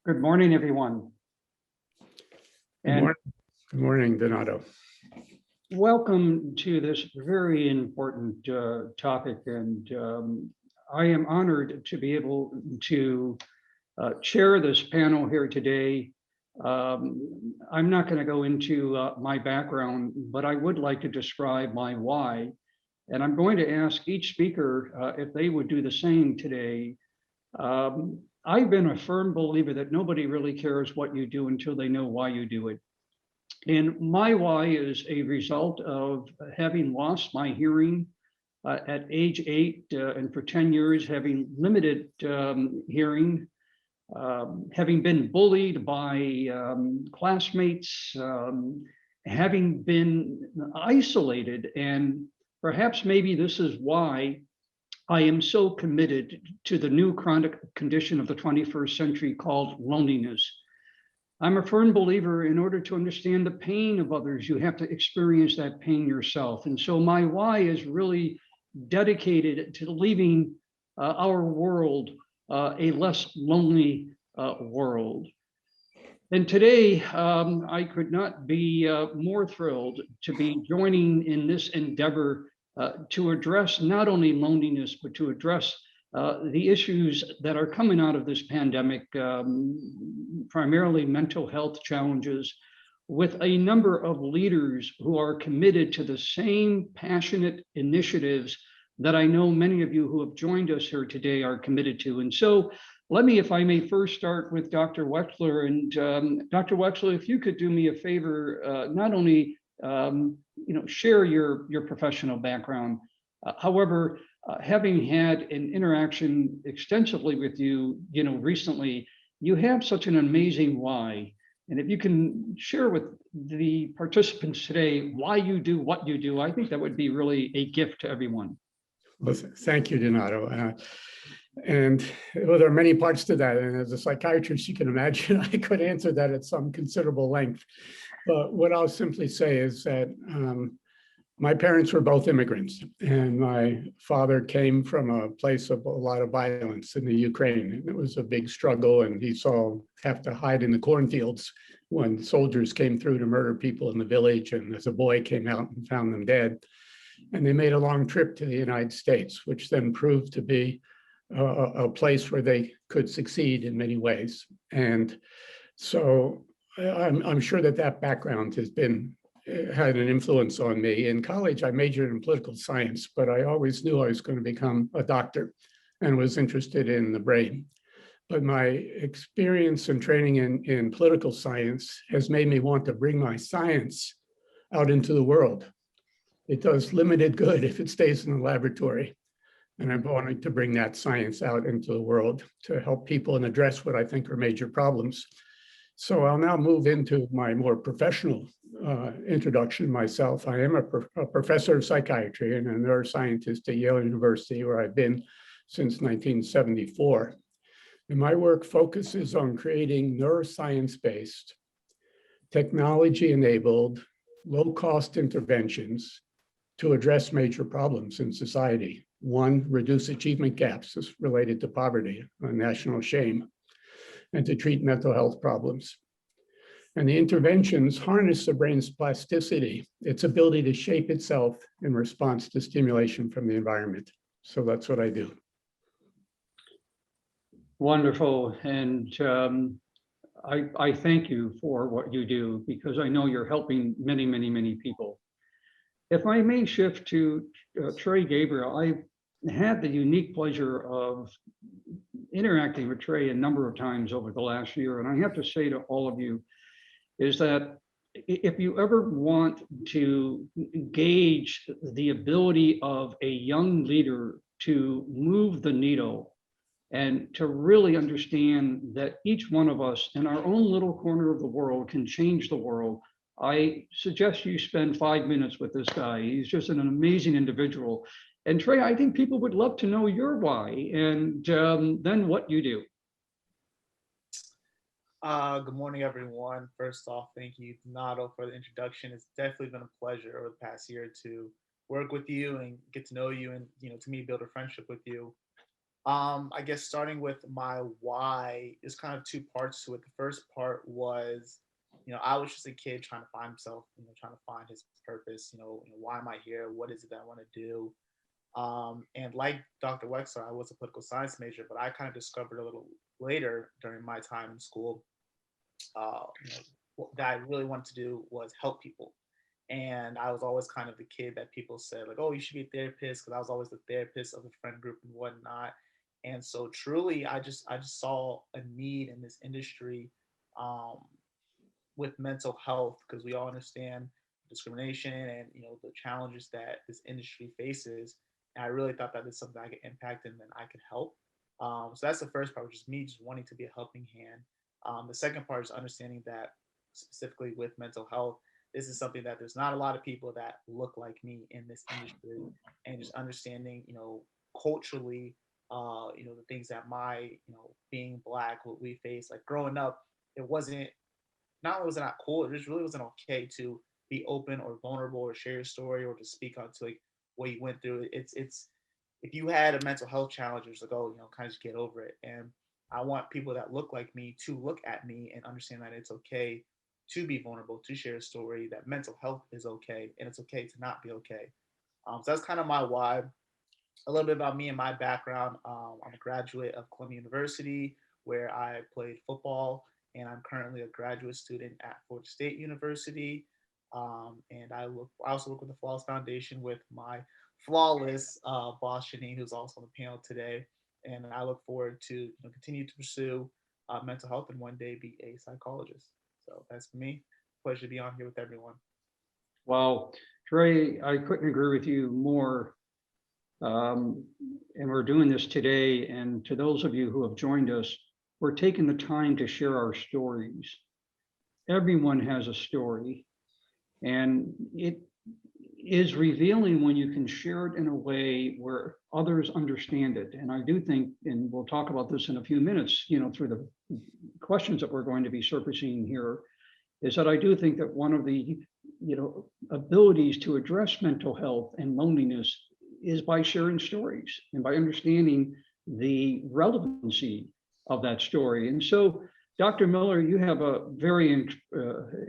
Good morning, everyone. Good And morning. Good morning, Donato. welcome to this very important topic. And I am honored to be able to chair this panel here today. I'm not going to go into my background, but I would like to describe my why. And I'm going to ask each speaker if they would do the same today. I've been a firm believer that nobody really cares what you do until they know why you do it. And my why is a result of having lost my hearing at age 8 and for 10 years having limited hearing, having been bullied by classmates, having been isolated. And perhaps maybe this is why I am so committed to the new chronic condition of the 21st century called loneliness. I'm a firm believer in order to understand the pain of others, you have to experience that pain yourself. And so my why is really dedicated to leaving our world a less lonely world. And today, I could not be more thrilled to be joining in this endeavor to address not only loneliness, but to address the issues that are coming out of this pandemic, primarily mental health challenges, with a number of leaders who are committed to the same passionate initiatives that I know many of you who have joined us here today are committed to. And so let me, if I may, first start with Dr. Wexler. And Dr. Wexler, if you could do me a favor, not only share your professional background, however, having had an interaction extensively with you, recently, you have such an amazing why. And if you can share with the participants today why you do what you do, I think that would be really a gift to everyone. Well, thank you, Donato. And there are many parts to that. And as a psychiatrist, you can imagine I could answer that at some considerable length. But what I'll simply say is that my parents were both immigrants, and my father came from a place of a lot of violence in the Ukraine. And it was a big struggle, and he saw have to hide in the cornfields when soldiers came through to murder people in the village. And as a boy, came out and found them dead. And they made a long trip to the United States, which then proved to be a place where they could succeed in many ways. And so I'm sure that background had an influence on me. In college, I majored in political science, but I always knew I was going to become a doctor and was interested in the brain. But my experience and training in political science has made me want to bring my science out into the world. It does limited good if it stays in the laboratory. And I'm wanting to bring that science out into the world to help people and address what I think are major problems. So I'll now move into my more professional introduction myself. I am a professor of psychiatry and a neuroscientist at Yale University, where I've been since 1974. And my work focuses on creating neuroscience-based, technology-enabled, low-cost interventions to address major problems in society. One, reduce achievement gaps related to poverty, a national shame, and to treat mental health problems. And the interventions harness the brain's plasticity, its ability to shape itself in response to stimulation from the environment. So that's what I do. Wonderful. And I thank you for what you do, because I know you're helping many, many, many people. If I may shift to Trey Gabriel, I've had the unique pleasure of interacting with Trey a number of times over the last year. And I have to say to all of you is that if you ever want to gauge the ability of a young leader to move the needle and to really understand that each one of us in our own little corner of the world can change the world, I suggest you spend 5 minutes with this guy. He's just an amazing individual. And Trey, I think people would love to know your why and then what you do. Good morning, everyone. First off, thank you, Donato, for the introduction. It's definitely been a pleasure over the past year to work with you and get to know you and, to me, build a friendship with you. I guess starting with my why, is kind of two parts to it. The first part was, I was just a kid trying to find himself, trying to find his purpose. Why am I here? What is it that I want to do? And like Dr. Wexler, I was a political science major, but I kind of discovered a little later during my time in school, what that I really wanted to do was help people. And I was always kind of the kid that people said, like, oh, you should be a therapist, because I was always the therapist of the friend group and whatnot. And so truly, I just saw a need in this industry, um, with mental health, because we all understand discrimination and the challenges that this industry faces. And I really thought that is something I could impact and then I could help. So that's the first part, which is me just wanting to be a helping hand. The second part is understanding that specifically with mental health, this is something that there's not a lot of people that look like me in this industry, and just understanding, culturally, the things that my, being Black, what we face, like growing up, it wasn't, not only was it not cool, it just really wasn't okay to be open or vulnerable or share your story or to speak on to like what you went through. It's if you had a mental health challenge, it's like, oh, kind of just get over it. And I want people that look like me to look at me and understand that it's okay to be vulnerable, to share a story, that mental health is okay, and it's okay to not be okay. So that's kind of my why. A little bit about me and my background. I'm a graduate of Columbia University, where I played football, and I'm currently a graduate student at Florida State University. And I also work with the Flawless Foundation with my flawless boss Janine, who's also on the panel today. And I look forward to continue to pursue mental health and one day be a psychologist. So that's for me. Pleasure to be on here with everyone. Well, Trey, I couldn't agree with you more. And we're doing this today. And to those of you who have joined us, we're taking the time to share our stories. Everyone has a story, and it is revealing when you can share it in a way where others understand it. And I do think, and we'll talk about this in a few minutes, through the questions that we're going to be surfacing here, is that I do think that one of the, abilities to address mental health and loneliness is by sharing stories and by understanding the relevancy of that story. And so, Dr. Miller, you have a very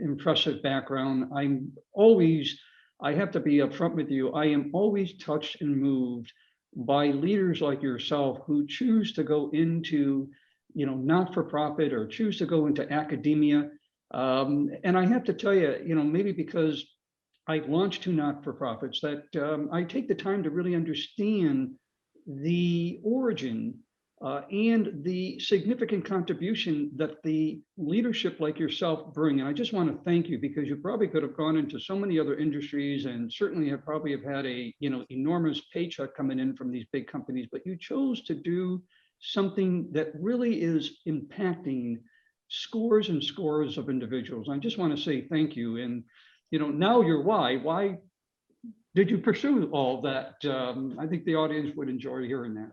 impressive background. I have to be upfront with you. I am always touched and moved by leaders like yourself who choose to go into, not-for-profit or choose to go into academia. And I have to tell you, maybe because I've launched 2 not-for-profits, that I take the time to really understand the origin and the significant contribution that the leadership like yourself bring. And I just want to thank you, because you probably could have gone into so many other industries and certainly have probably have had a enormous paycheck coming in from these big companies, but you chose to do something that really is impacting scores and scores of individuals. I just want to say thank you. And now your why did you pursue all that? I think the audience would enjoy hearing that.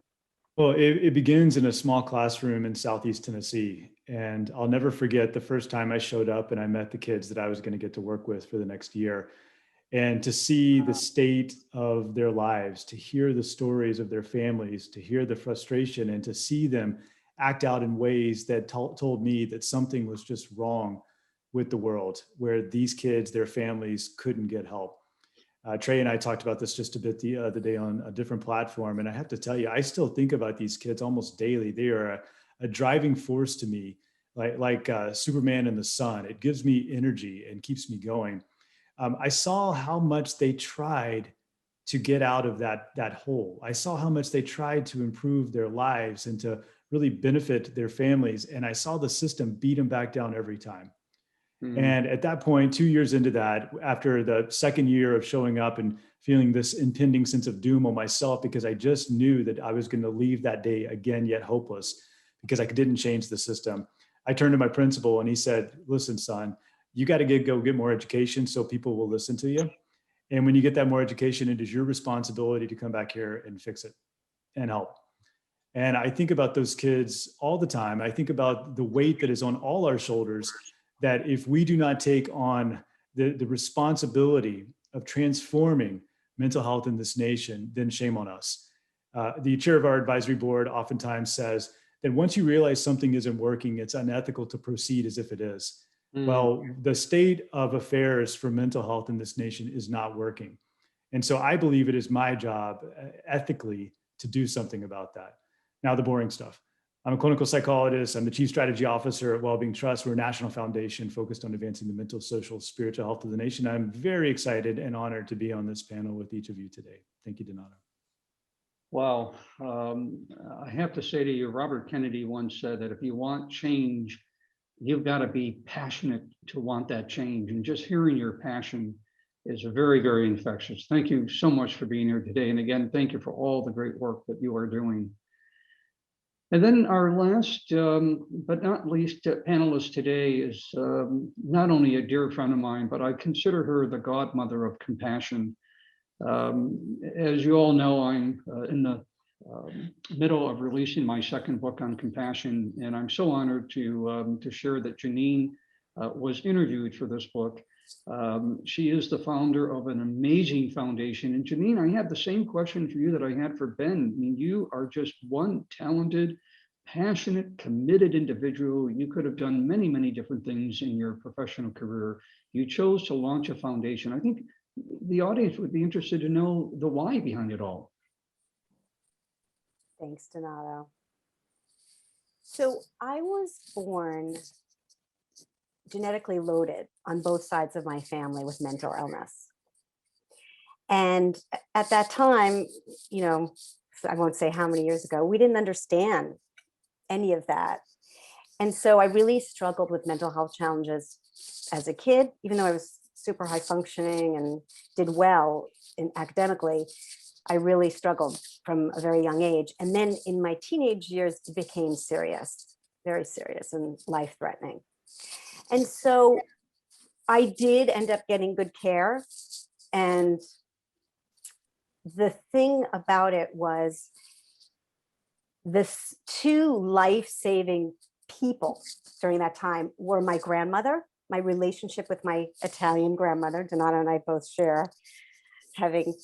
Well, it begins in a small classroom in Southeast Tennessee. And I'll never forget the first time I showed up and I met the kids that I was going to get to work with for the next year. And to see the state of their lives, to hear the stories of their families, to hear the frustration, and to see them act out in ways that told me that something was just wrong with the world, where these kids, their families couldn't get help. Trey and I talked about this just a bit the other day on a different platform. And I have to tell you, I still think about these kids almost daily. They are a driving force to me, like Superman in the sun. It gives me energy and keeps me going. I saw how much they tried to get out of that hole. I saw how much they tried to improve their lives and to really benefit their families. And I saw the system beat them back down every time. And at that point, 2 years into that, after the second year of showing up and feeling this impending sense of doom on myself, because I just knew that I was going to leave that day again, yet hopeless, because I didn't change the system, I turned to my principal and he said, listen, son, you got to go get more education so people will listen to you. And when you get that more education, it is your responsibility to come back here and fix it and help. And I think about those kids all the time. I think about the weight that is on all our shoulders, that if we do not take on the responsibility of transforming mental health in this nation, then shame on us. The chair of our advisory board oftentimes says that once you realize something isn't working, it's unethical to proceed as if it is. Well, the state of affairs for mental health in this nation is not working. And so I believe it is my job ethically to do something about that. Now, the boring stuff. I'm a clinical psychologist. I'm the chief strategy officer at Wellbeing Trust. We're a national foundation focused on advancing the mental, social, spiritual health of the nation. I'm very excited and honored to be on this panel with each of you today. Thank you, Donato. Wow. I have to say to you, Robert Kennedy once said that if you want change, you've got to be passionate to want that change. And just hearing your passion is very, very infectious. Thank you so much for being here today. And again, thank you for all the great work that you are doing. And then our last, but not least panelist today is not only a dear friend of mine, but I consider her the godmother of compassion. As you all know, I'm in the middle of releasing my second book on compassion, and I'm so honored to share that Janine was interviewed for this book. She is the founder of an amazing foundation. And Janine, I have the same question for you that I had for Ben. I mean, you are just one talented, passionate, committed individual. You could have done many, many different things in your professional career. You chose to launch a foundation. I think the audience would be interested to know the why behind it all. Thanks, Donato. So I was born genetically loaded on both sides of my family with mental illness. And at that time, you know, I won't say how many years ago, we didn't understand any of that. And so I really struggled with mental health challenges as a kid, even though I was super high functioning and did well academically. I really struggled from a very young age. And then in my teenage years, it became serious, very serious and life-threatening. And so I did end up getting good care. And the thing about it was this two life-saving people during that time were my grandmother, my relationship with my Italian grandmother. Donato and I both share having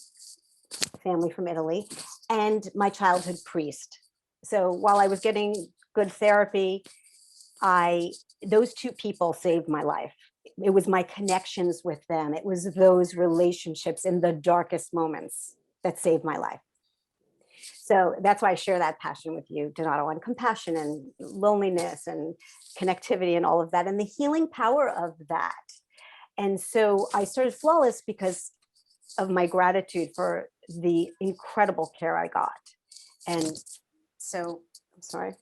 family from Italy, and my childhood priest. So while I was getting good therapy, those two people saved my life. It was my connections with them. It was those relationships in the darkest moments that saved my life. So that's why I share that passion with you, Donato, on compassion and loneliness and connectivity and all of that, and the healing power of that. And so I started Flawless because of my gratitude for the incredible care I got. And so, I'm sorry,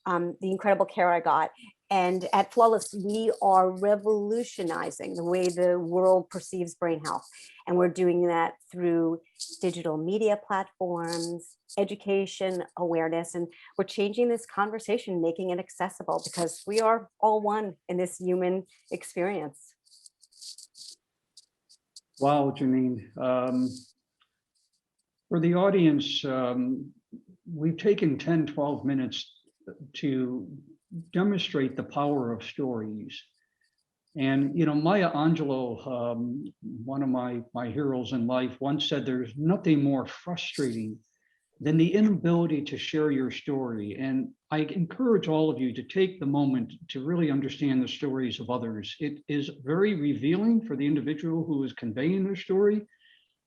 the incredible care I got. And at Flawless, we are revolutionizing the way the world perceives brain health. And we're doing that through digital media platforms, education, awareness, and we're changing this conversation, making it accessible, because we are all one in this human experience. Wow, Janine. For the audience, we've taken 10, 12 minutes to demonstrate the power of stories. And, you know, Maya Angelou, one of my heroes in life, once said, there's nothing more frustrating than the inability to share your story. And I encourage all of you to take the moment to really understand the stories of others. It is very revealing for the individual who is conveying their story.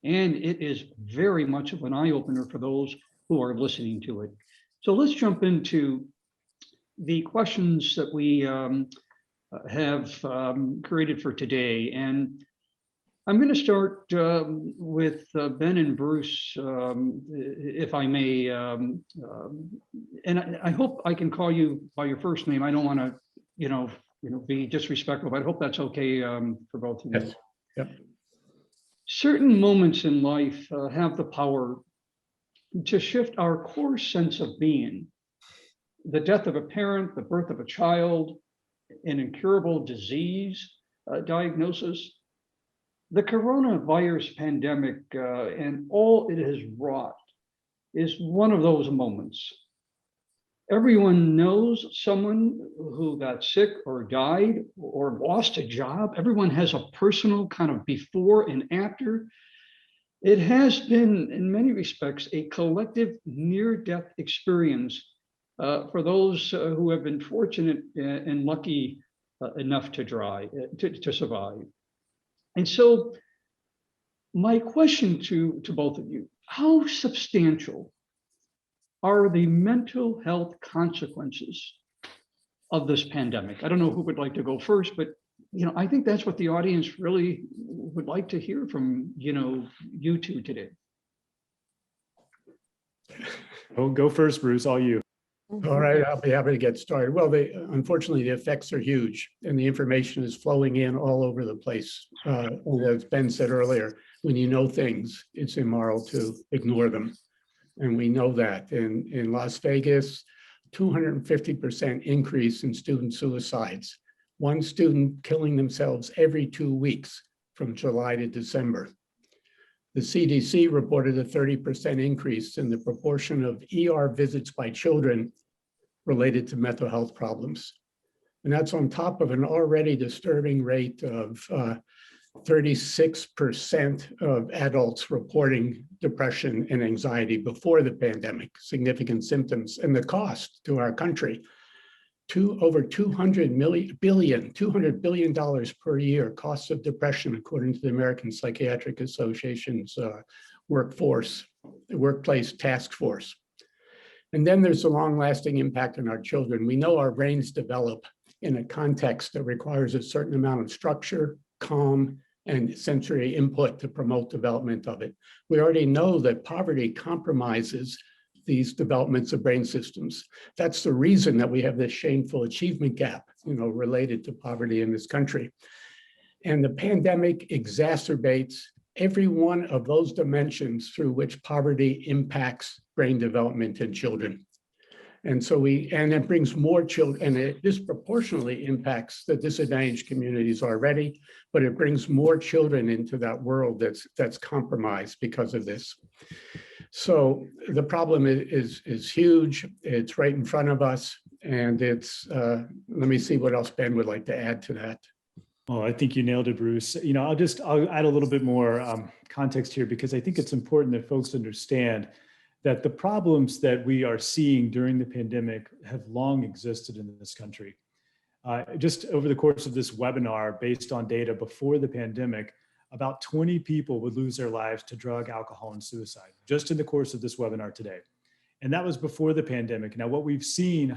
And it is very much of an eye-opener for those who are listening to it. So let's jump into the questions that we have created for today. And I'm going to start with Ben and Bruce, if I may. And I hope I can call you by your first name. I don't want to, be disrespectful, but I hope that's okay for both of you. Yes. Yep. Certain moments in life have the power to shift our core sense of being. The death of a parent, the birth of a child, an incurable disease diagnosis. The coronavirus pandemic and all it has wrought is one of those moments. Everyone knows someone who got sick or died or lost a job. Everyone has a personal kind of before and after. It has been, in many respects, a collective near-death experience for those who have been fortunate and lucky enough to survive. And so my question to both of you, how substantial are the mental health consequences of this pandemic? I don't know who would like to go first, but I think that's what the audience really would like to hear from you two today. Oh, go first, Bruce, all you. All right, I'll be happy to get started. Well, unfortunately, the effects are huge and the information is flowing in all over the place. And as Ben said earlier, when you know things, it's immoral to ignore them. And we know that in Las Vegas, 250% increase in student suicides. One student killing themselves every 2 weeks from July to December. The CDC reported a 30% increase in the proportion of ER visits by children related to mental health problems. And that's on top of an already disturbing rate of 36% of adults reporting depression and anxiety before the pandemic, significant symptoms, and the cost to our country, over $200 billion per year, costs of depression, according to the American Psychiatric Association's workplace task force. And then there's the long-lasting impact on our children. We know our brains develop in a context that requires a certain amount of structure, calm, and sensory input to promote development of it. We already know that poverty compromises these developments of brain systems. That's the reason that we have this shameful achievement gap, related to poverty in this country. And the pandemic exacerbates every one of those dimensions through which poverty impacts brain development in children. And so it brings more children, and it disproportionately impacts the disadvantaged communities already, but it brings more children into that world that's compromised because of this. So the problem is huge. It's right in front of us, and let me see what else Ben would like to add to that. Well, I think you nailed it, Bruce. I'll add a little bit more context here, because I think it's important that folks understand that the problems that we are seeing during the pandemic have long existed in this country. Just over the course of this webinar, based on data before the pandemic, about 20 people would lose their lives to drug, alcohol, and suicide, just in the course of this webinar today. And that was before the pandemic. Now, what we've seen,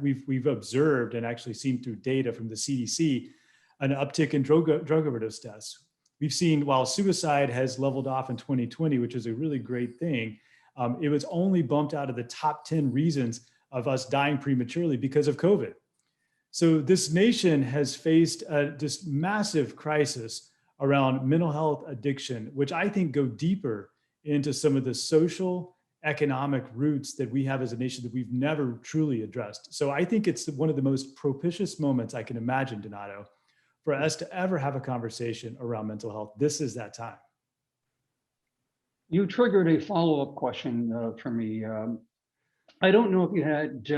we've observed and actually seen through data from the CDC, an uptick in drug overdose deaths. We've seen, while suicide has leveled off in 2020, which is a really great thing, it was only bumped out of the top 10 reasons of us dying prematurely because of COVID. So this nation has faced this massive crisis around mental health addiction, which I think go deeper into some of the social, economic roots that we have as a nation that we've never truly addressed. So I think it's one of the most propitious moments I can imagine, Donato, for us to ever have a conversation around mental health. This is that time. You triggered a follow-up question for me. I don't know if you had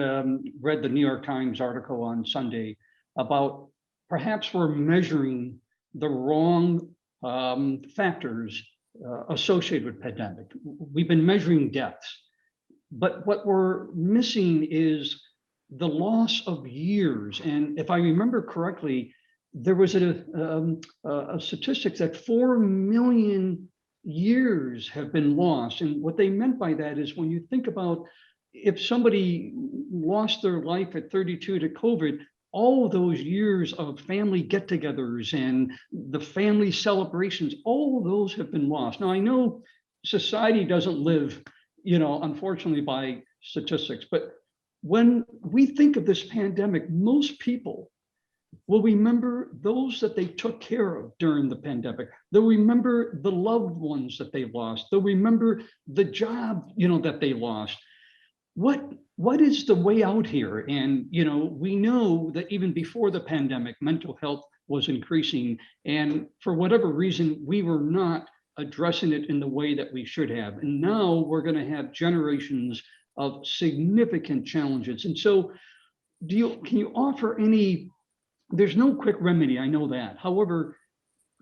read the New York Times article on Sunday about perhaps we're measuring the wrong factors associated with pandemic. We've been measuring deaths, but what we're missing is the loss of years. And if I remember correctly, there was a statistic that 4 million years have been lost. And what they meant by that is, when you think about if somebody lost their life at 32 to COVID, all of those years of family get-togethers and the family celebrations, all of those have been lost. Now, I know society doesn't live, unfortunately, by statistics, but when we think of this pandemic, most people will remember those that they took care of during the pandemic. They'll remember the loved ones that they lost. They'll remember the job, that they lost. What is the way out here? And, we know that even before the pandemic, mental health was increasing. And for whatever reason, we were not addressing it in the way that we should have. And now we're going to have generations of significant challenges. And so can you offer any, there's no quick remedy, I know that. However,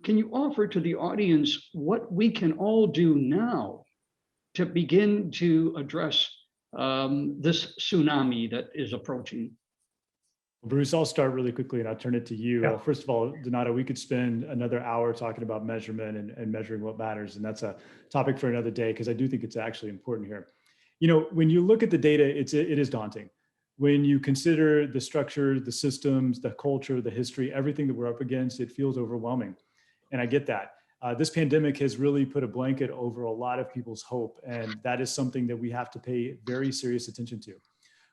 can you offer to the audience what we can all do now to begin to address this tsunami that is approaching? Bruce, I'll start really quickly and I'll turn it to you. Yeah. First of all, Donato, we could spend another hour talking about measurement and measuring what matters. And that's a topic for another day, because I do think it's actually important here. You know, when you look at the data, it is daunting. When you consider the structure, the systems, the culture, the history, everything that we're up against, it feels overwhelming. And I get that. This pandemic has really put a blanket over a lot of people's hope. And that is something that we have to pay very serious attention to.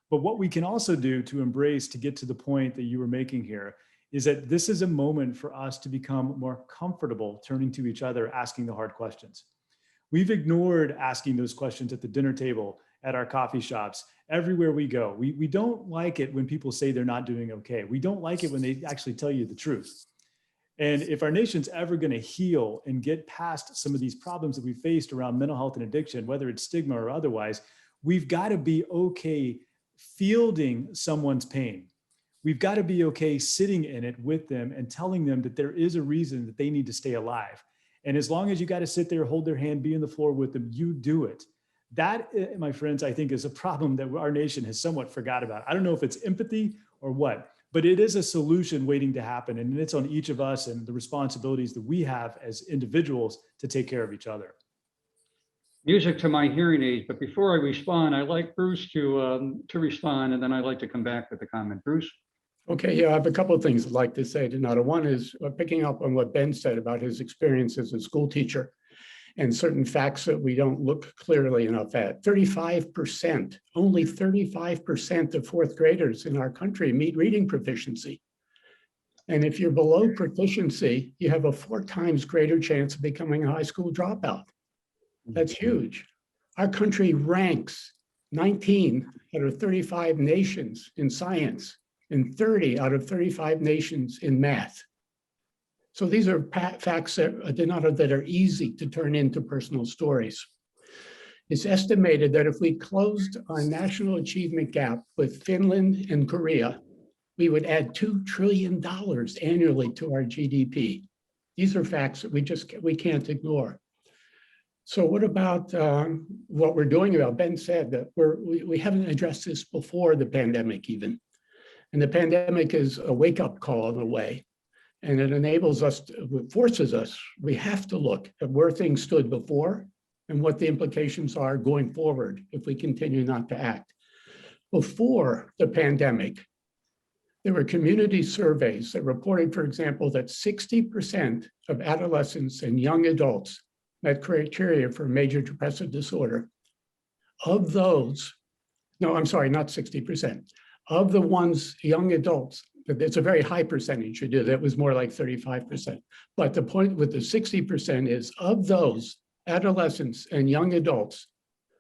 But what we can also do to embrace, to get to the point that you were making here, is that this is a moment for us to become more comfortable turning to each other, asking the hard questions. We've ignored asking those questions at the dinner table, at our coffee shops, everywhere we go. We don't like it when people say they're not doing okay. We don't like it when they actually tell you the truth. And if our nation's ever going to heal and get past some of these problems that we faced around mental health and addiction, whether it's stigma or otherwise, we've got to be okay fielding someone's pain. We've got to be okay sitting in it with them and telling them that there is a reason that they need to stay alive. And as long as you got to sit there, hold their hand, be on the floor with them, you do it. That, my friends, I think is a problem that our nation has somewhat forgot about. I don't know if it's empathy or what, but it is a solution waiting to happen. And it's on each of us and the responsibilities that we have as individuals to take care of each other. Music to my hearing aids, but before I respond, I'd like Bruce to respond, and then I'd like to come back with a comment. Bruce? Okay, yeah, I have a couple of things I'd like to say, Donato. One is picking up on what Ben said about his experience as a school teacher and certain facts that we don't look clearly enough at. 35%, only 35% of fourth graders in our country meet reading proficiency. And if you're below proficiency, you have a 4 times greater chance of becoming a high school dropout. That's huge. Our country ranks 19 out of 35 nations in science and 30 out of 35 nations in math. So these are facts that are easy to turn into personal stories. It's estimated that if we closed our national achievement gap with Finland and Korea, we would add $2 trillion annually to our GDP. These are facts that we can't ignore. So what about what we're doing about? Ben said that we haven't addressed this before the pandemic even. And the pandemic is a wake-up call in a way. And it enables us, forces us, we have to look at where things stood before and what the implications are going forward if we continue not to act. Before the pandemic, there were community surveys that reported, for example, that 60% of adolescents and young adults met criteria for major depressive disorder. Of those, no, I'm sorry, not 60%. Of the ones, young adults, it's a very high percentage you do, that was more like 35%. But the point with the 60% is of those adolescents and young adults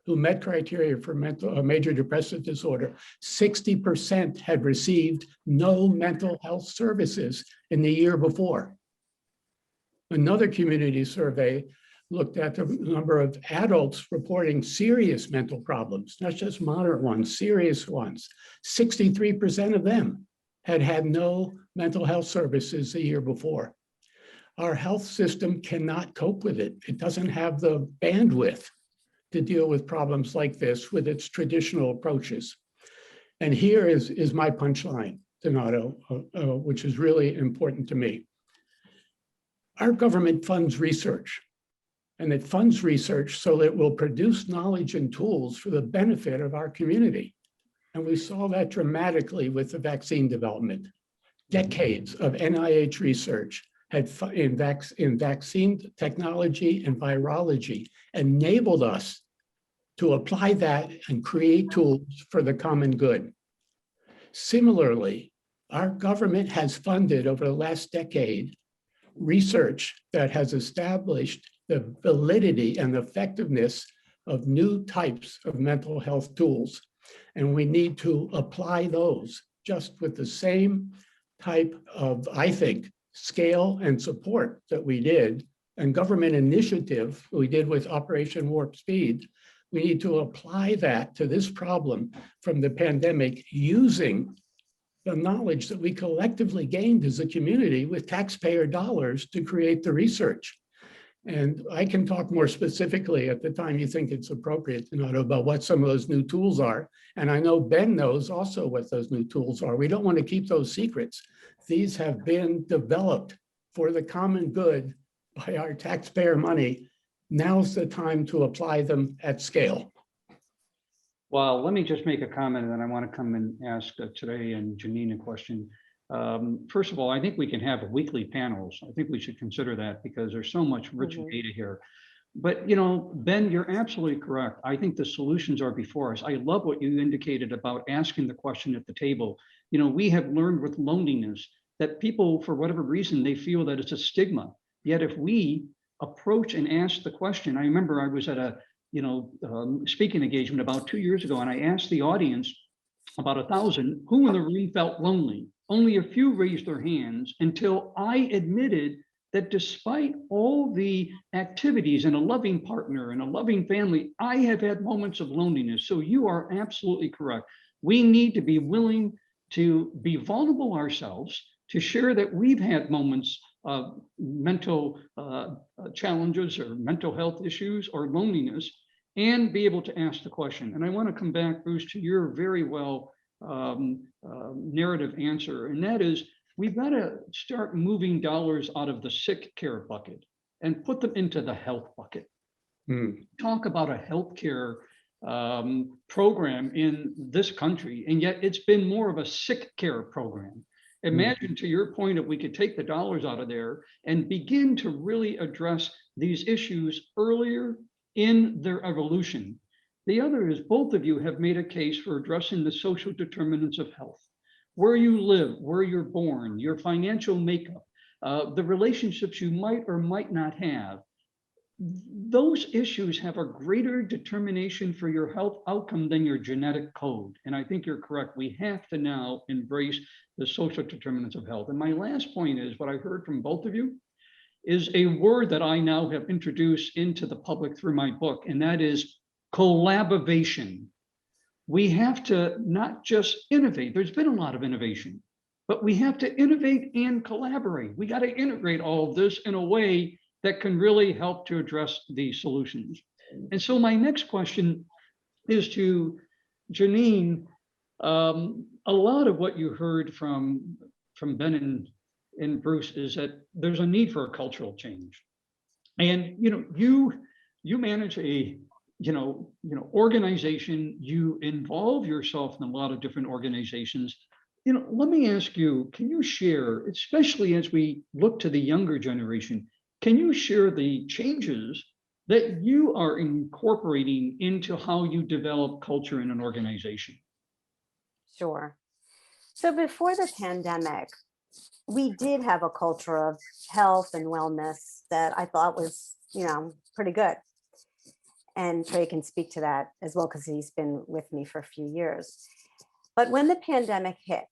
who met criteria for major depressive disorder, 60% had received no mental health services in the year before. Another community survey looked at the number of adults reporting serious mental problems, not just moderate ones, serious ones. 63% of them had had no mental health services the year before. Our health system cannot cope with it. It doesn't have the bandwidth to deal with problems like this with its traditional approaches. And here is my punchline, Donato, which is really important to me. Our government funds research. And it funds research so that it will produce knowledge and tools for the benefit of our community. And we saw that dramatically with the vaccine development. Decades of NIH research in vaccine technology and virology enabled us to apply that and create tools for the common good. Similarly, our government has funded over the last decade research that has established the validity and effectiveness of new types of mental health tools. And we need to apply those just with the same type of, I think, scale and support that we did, and government initiative we did with Operation Warp Speed. We need to apply that to this problem from the pandemic using the knowledge that we collectively gained as a community with taxpayer dollars to create the research. And I can talk more specifically at the time you think it's appropriate to know about what some of those new tools are. And I know Ben knows also what those new tools are. We don't want to keep those secrets. These have been developed for the common good by our taxpayer money. Now's the time to apply them at scale. Well, let me just make a comment, and then I want to come and ask today and Janine a question. First of all, I think we can have weekly panels. I think we should consider that because there's so much rich data here. But, you know, Ben, you're absolutely correct. I think the solutions are before us. I love what you indicated about asking the question at the table. You know, we have learned with loneliness that people, for whatever reason, they feel that it's a stigma. Yet if we approach and ask the question, I remember I was at a speaking engagement about 2 years ago, and I asked the audience, about 1,000, who in the room felt lonely. Only a few raised their hands until I admitted that despite all the activities and a loving partner and a loving family, I have had moments of loneliness. So you are absolutely correct. We need to be willing to be vulnerable ourselves, to share that we've had moments of mental challenges or mental health issues or loneliness, and be able to ask the question. And I want to come back, Bruce, to your very well narrative answer, and that is, we've got to start moving dollars out of the sick care bucket and put them into the health bucket. Talk about a healthcare program in this country, and yet it's been more of a sick care program. Imagine, to your point, if we could take the dollars out of there and begin to really address these issues earlier in their evolution. The other is, both of you have made a case for addressing the social determinants of health. Where you live, where you're born, your financial makeup, the relationships you might or might not have. Those issues have a greater determination for your health outcome than your genetic code. And I think you're correct. We have to now embrace the social determinants of health. And my last point is, what I heard from both of you is a word that I now have introduced into the public through my book, and that is collaboration. We have to not just innovate. There's been a lot of innovation, but we have to innovate and collaborate. We got to integrate all of this in a way that can really help to address the solutions. And so my next question is to Janine. A lot of what you heard from Ben and Bruce is that there's a need for a cultural change. And you manage a organization, you involve yourself in a lot of different organizations. Let me ask you, can you share, especially as we look to the younger generation, can you share the changes that you are incorporating into how you develop culture in an organization? Sure. So before the pandemic, we did have a culture of health and wellness that I thought was, pretty good. And Trey can speak to that as well, because he's been with me for a few years. But when the pandemic hit,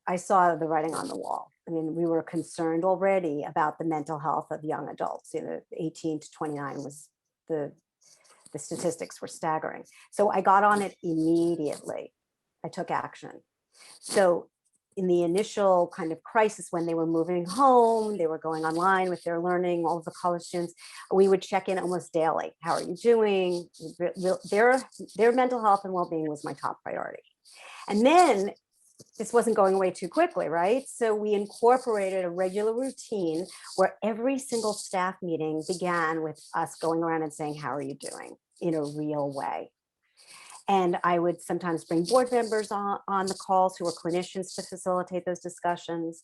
I saw the writing on the wall. I mean, we were concerned already about the mental health of young adults. 18 to 29 was the statistics were staggering. So I got on it immediately. I took action. So in the initial kind of crisis, when they were moving home, they were going online with their learning, all of the college students, we would check in almost daily. How are you doing? Their mental health and well-being was my top priority. And then this wasn't going away too quickly, right? So we incorporated a regular routine where every single staff meeting began with us going around and saying, how are you doing, in a real way. And I would sometimes bring board members on the calls who were clinicians to facilitate those discussions.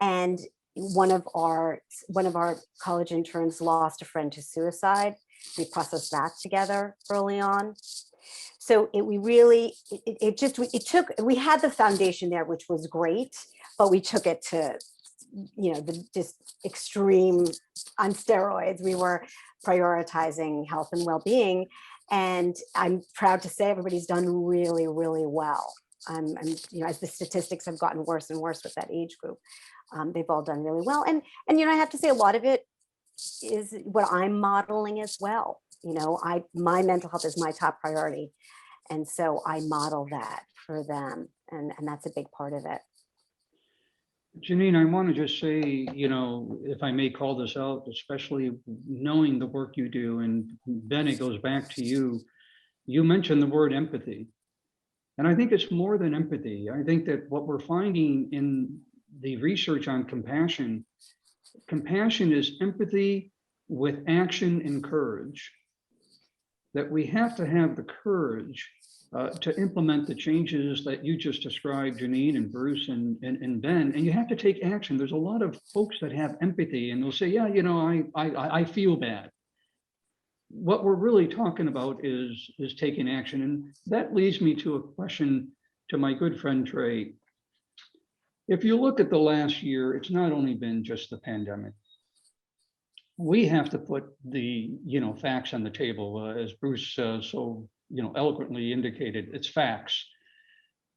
And one of our college interns lost a friend to suicide. We processed that together early on. So we had the foundation there, which was great, but we took it to, the just extreme on steroids. We were prioritizing health and well-being. And I'm proud to say everybody's done really, really well. As the statistics have gotten worse and worse with that age group, they've all done really well. And I have to say a lot of it is what I'm modeling as well. My mental health is my top priority. And so I model that for them. And that's a big part of it. Janine, I want to just say, if I may call this out, especially knowing the work you do, and Ben, it goes back to you. You mentioned the word empathy. And I think it's more than empathy. I think that what we're finding in the research on compassion is empathy with action and courage. That we have to have the courage to implement the changes that you just described, Janine and Bruce and Ben, and you have to take action. There's a lot of folks that have empathy and they'll say, yeah, I feel bad. What we're really talking about is taking action. And that leads me to a question to my good friend, Trey. If you look at the last year, it's not only been just the pandemic. We have to put the facts on the table, as Bruce so eloquently indicated. It's facts.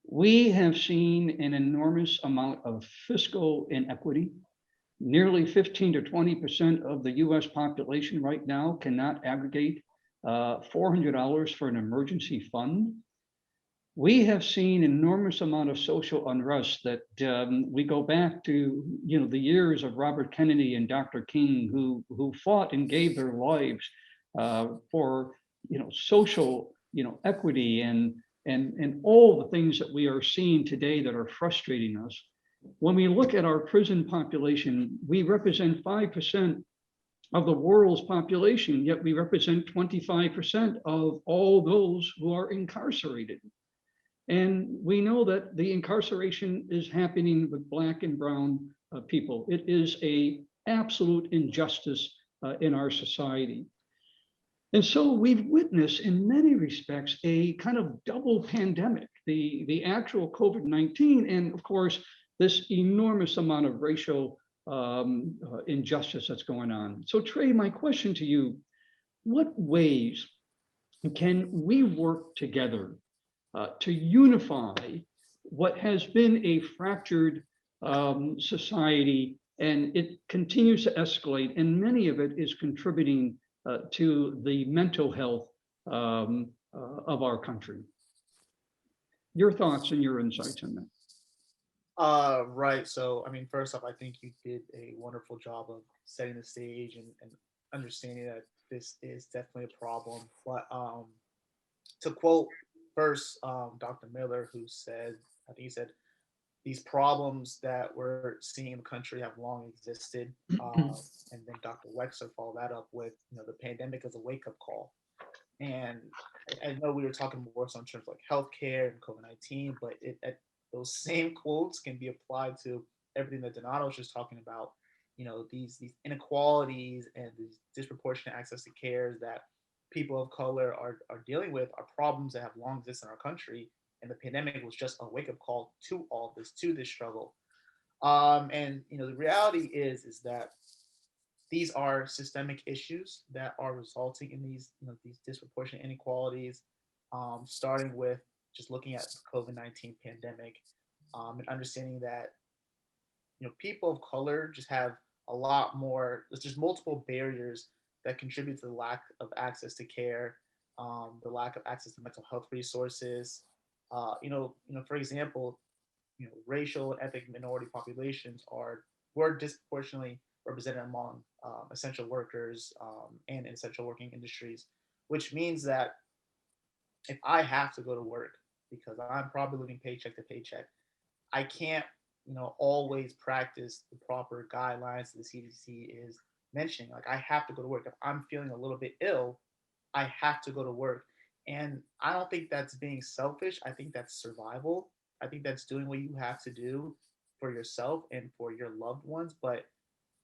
We have seen an enormous amount of fiscal inequity. Nearly 15 to 20% of the US population right now cannot aggregate $400 for an emergency fund. We have seen enormous amount of social unrest that we go back to, the years of Robert Kennedy and Dr. King, who fought and gave their lives for, social, equity and all the things that we are seeing today that are frustrating us. When we look at our prison population, we represent 5% of the world's population, yet we represent 25% of all those who are incarcerated. And we know that the incarceration is happening with Black and brown people. It is an absolute injustice in our society. And so we've witnessed in many respects a kind of double pandemic, the actual COVID-19, and of course, this enormous amount of racial injustice that's going on. So Trey, my question to you, what ways can we work together to unify what has been a fractured society, and it continues to escalate, and many of it is contributing to the mental health of our country? Your thoughts and your insights on that. Right. So, first off, I think you did a wonderful job of setting the stage and understanding that this is definitely a problem. But to quote first Dr. Miller, who said, I think he said, these problems that we're seeing in the country have long existed. And then Dr. Wexler followed that up with, the pandemic is a wake-up call. And I know we were talking more so in terms of like healthcare and COVID-19, but those same quotes can be applied to everything that Donato was just talking about. These inequalities and these disproportionate access to care that people of color are dealing with are problems that have long existed in our country. And the pandemic was just a wake-up call to all this, to this struggle. And the reality is that these are systemic issues that are resulting in these disproportionate inequalities, starting with just looking at the COVID-19 pandemic, and understanding that people of color just have a lot more. There's just multiple barriers that contribute to the lack of access to care, the lack of access to mental health resources. For example, racial and ethnic minority populations were disproportionately represented among essential workers and essential working industries, which means that if I have to go to work because I'm probably living paycheck to paycheck, I can't, always practice the proper guidelines the CDC is mentioning. Like, I have to go to work. If I'm feeling a little bit ill, I have to go to work. And I don't think that's being selfish. I think that's survival. I think that's doing what you have to do for yourself and for your loved ones. But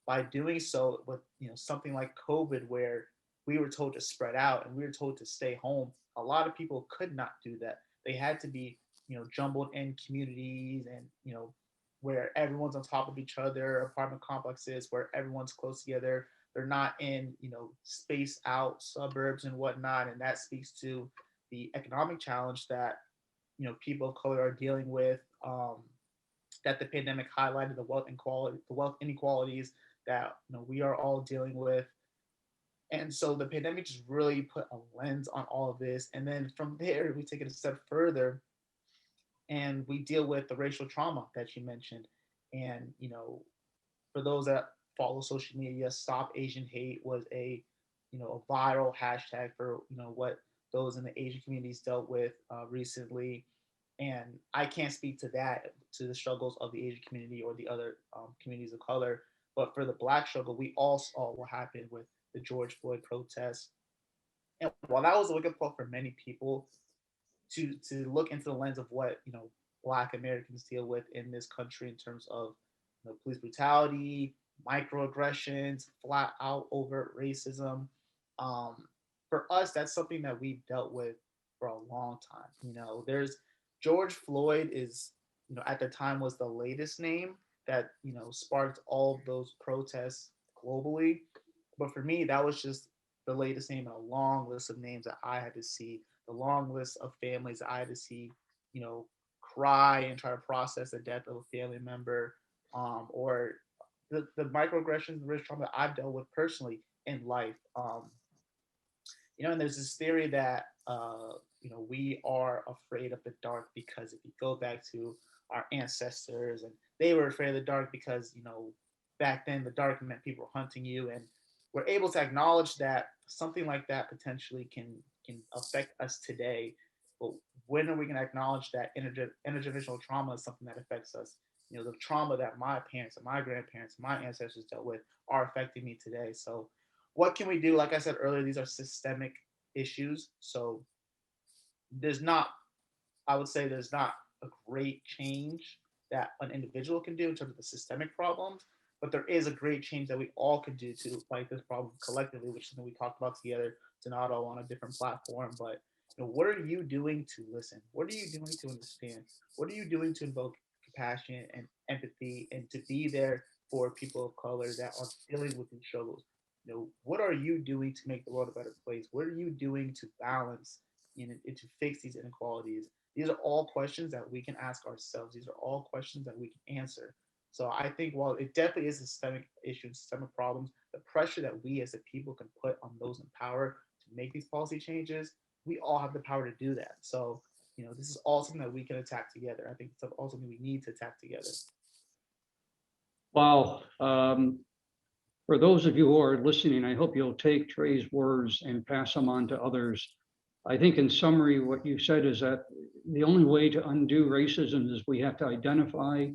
by doing so with something like COVID, where we were told to spread out and we were told to stay home, a lot of people could not do that. They had to be jumbled in communities and where everyone's on top of each other, apartment complexes where everyone's close together. They're not in spaced out suburbs and whatnot, and that speaks to the economic challenge that people of color are dealing with. That the pandemic highlighted the wealth inequalities that we are all dealing with. And so the pandemic just really put a lens on all of this. And then from there, we take it a step further and we deal with the racial trauma that you mentioned. And, you know, for those that follow social media, Stop Asian Hate was a, you know, a viral hashtag for, you know, what those in the Asian communities dealt with recently. And I can't speak to that, to the struggles of the Asian community or the other communities of color. But for the Black struggle, we all saw what happened with the George Floyd protests. And while that was a wake up call for many people to look into the lens of what, you know, Black Americans deal with in this country in terms of, you know, police brutality, microaggressions, flat out overt racism. For us, that's something that we've dealt with for a long time. You know, there's George Floyd is, you know, at the time was the latest name that, you know, sparked all of those protests globally. But for me, that was just the latest name in a long list of names that I had to see, the long list of families that I had to see, you know, cry and try to process the death of a family member, or the microaggressions and racial trauma that I've dealt with personally in life. You know, and there's this theory that, you know, we are afraid of the dark because if you go back to our ancestors and they were afraid of the dark because, you know, back then the dark meant people were hunting you, and we're able to acknowledge that something like that potentially can affect us today. But when are we going to acknowledge that intergenerational trauma is something that affects us? You know, the trauma that my parents and my grandparents and my ancestors dealt with are affecting me today. So what can we do? Like I said earlier, these are systemic issues. So there's not, I would say there's not a great change that an individual can do in terms of the systemic problems, but there is a great change that we all can do to fight this problem collectively, which is something we talked about together, Donato, on a different platform. But, you know, what are you doing to listen? What are you doing to understand? What are you doing to invoke compassion and empathy and to be there for people of color that are dealing with these struggles? You know, what are you doing to make the world a better place? What are you doing to balance, you know, and to fix these inequalities? These are all questions that we can ask ourselves. These are all questions that we can answer. So I think while it definitely is a systemic issue, systemic problems, the pressure that we as a people can put on those in power to make these policy changes, we all have the power to do that. So, you know, this is all something that we can attack together. I think it's also something we need to attack together. Wow. For those of you who are listening, I hope you'll take Trey's words and pass them on to others. I think in summary, what you said is that the only way to undo racism is we have to identify,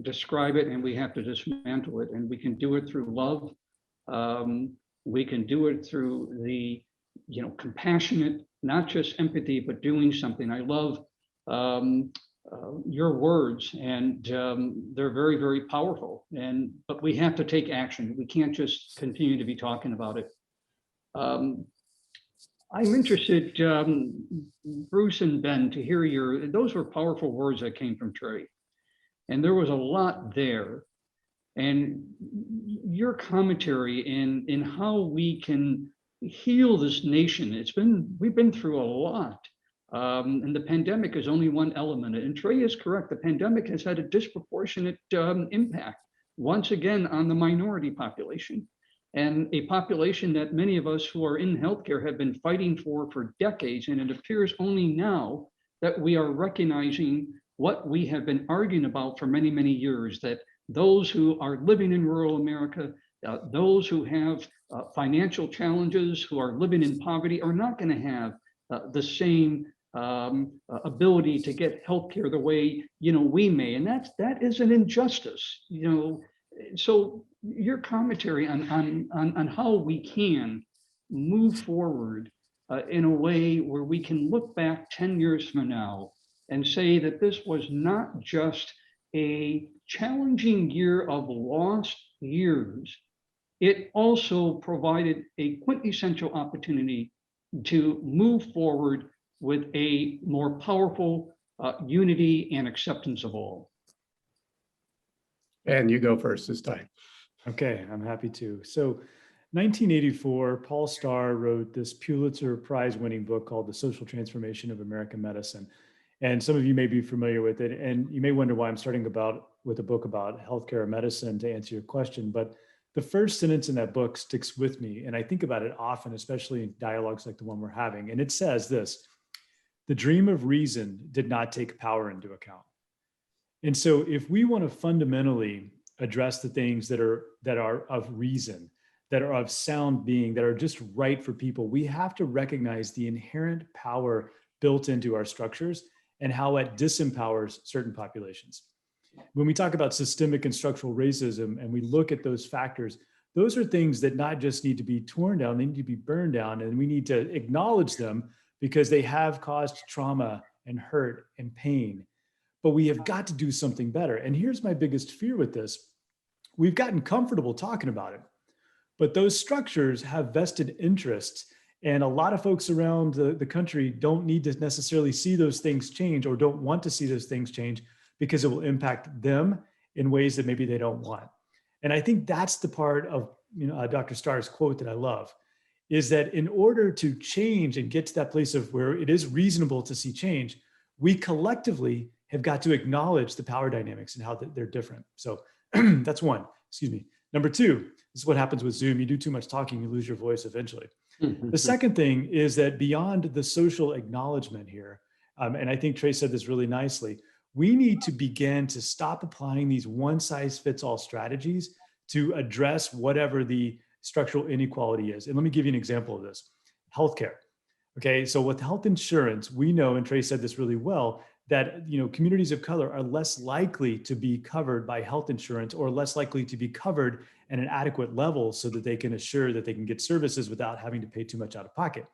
describe it, and we have to dismantle it. And we can do it through love. We can do it through the, you know, compassionate, not just empathy, but doing something. I love your words, and they're very, very powerful. But we have to take action. We can't just continue to be talking about it. I'm interested, Bruce and Ben, to hear those were powerful words that came from Trey. And there was a lot there. And your commentary in how we can heal this nation, we've been through a lot. And the pandemic is only one element. And Trey is correct. The pandemic has had a disproportionate impact, once again, on the minority population, and a population that many of us who are in healthcare have been fighting for decades. And it appears only now that we are recognizing what we have been arguing about for many, many years, that those who are living in rural America, those who have financial challenges, who are living in poverty, are not going to have the same ability to get healthcare the way, you know, we may. And that is an injustice, you know. So your commentary on how we can move forward in a way where we can look back 10 years from now and say that this was not just a challenging year of lost years, it also provided a quintessential opportunity to move forward with a more powerful unity and acceptance of all. And you go first this time. Okay, I'm happy to. So 1984, Paul Starr wrote this Pulitzer Prize winning book called The Social Transformation of American Medicine. And some of you may be familiar with it. And you may wonder why I'm starting with a book about healthcare or medicine to answer your question. But the first sentence in that book sticks with me. And I think about it often, especially in dialogues like the one we're having. And it says this: the dream of reason did not take power into account. And so if we want to fundamentally address the things that are of reason, that are of sound being, that are just right for people, we have to recognize the inherent power built into our structures and how it disempowers certain populations. When we talk about systemic and structural racism and we look at those factors, those are things that not just need to be torn down, they need to be burned down, and we need to acknowledge them because they have caused trauma and hurt and pain. But we have got to do something better. And here's my biggest fear with this. We've gotten comfortable talking about it, but those structures have vested interests. And a lot of folks around the country don't need to necessarily see those things change, or don't want to see those things change, because it will impact them in ways that maybe they don't want. And I think that's the part of Dr. Starr's quote that I love, is that in order to change and get to that place of where it is reasonable to see change, we collectively have got to acknowledge the power dynamics and how they're different. So that's one, excuse me. Number two, this is what happens with Zoom. You do too much talking, you lose your voice eventually. The second thing is that beyond the social acknowledgement here, and I think Trey said this really nicely, we need to begin to stop applying these one-size-fits-all strategies to address whatever the structural inequality is. And let me give you an example of this. Healthcare. Okay, so with health insurance, we know, and Trey said this really well, that communities of color are less likely to be covered by health insurance, or less likely to be covered at an adequate level so that they can assure that they can get services without having to pay too much out of pocket.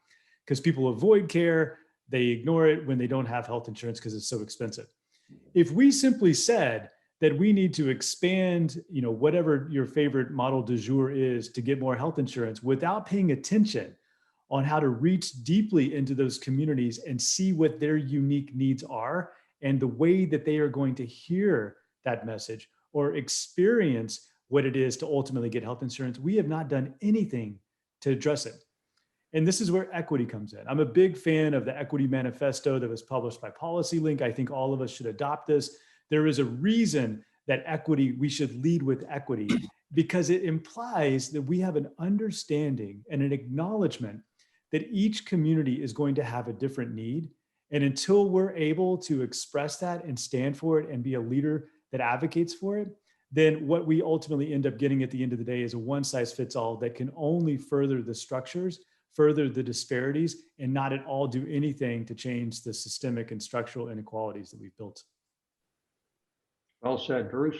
Because people avoid care, they ignore it when they don't have health insurance because it's so expensive. If we simply said that we need to expand, whatever your favorite model du jour is, to get more health insurance, without paying attention on how to reach deeply into those communities and see what their unique needs are and the way that they are going to hear that message or experience what it is to ultimately get health insurance, we have not done anything to address it. And this is where equity comes in. I'm a big fan of the Equity Manifesto that was published by PolicyLink. I think all of us should adopt this. There is a reason that we should lead with equity, because it implies that we have an understanding and an acknowledgement that each community is going to have a different need. And until we're able to express that and stand for it and be a leader that advocates for it, then what we ultimately end up getting at the end of the day is a one-size-fits-all that can only further the structures, further the disparities, and not at all do anything to change the systemic and structural inequalities that we've built. Well said, Bruce.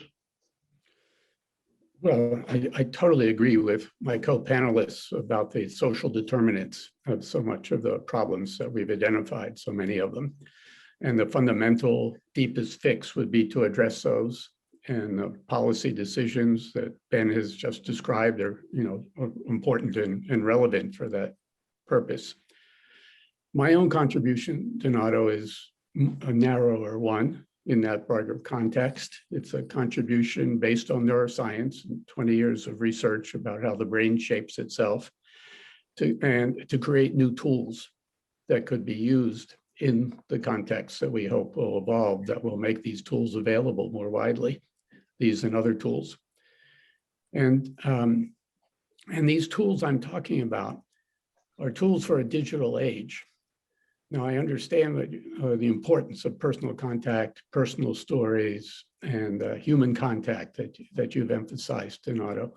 Well, I totally agree with my co-panelists about the social determinants of so much of the problems that we've identified, so many of them. And the fundamental deepest fix would be to address those, and the policy decisions that Ben has just described are, important and relevant for that purpose. My own contribution, Donato, is a narrower one in that broader context. It's a contribution based on neuroscience and 20 years of research about how the brain shapes itself, and to create new tools that could be used in the context that we hope will evolve, that will make these tools available more widely, these and other tools. And these tools I'm talking about are tools for a digital age. Now, I understand that, the importance of personal contact, personal stories, and human contact that you've emphasized, Donato.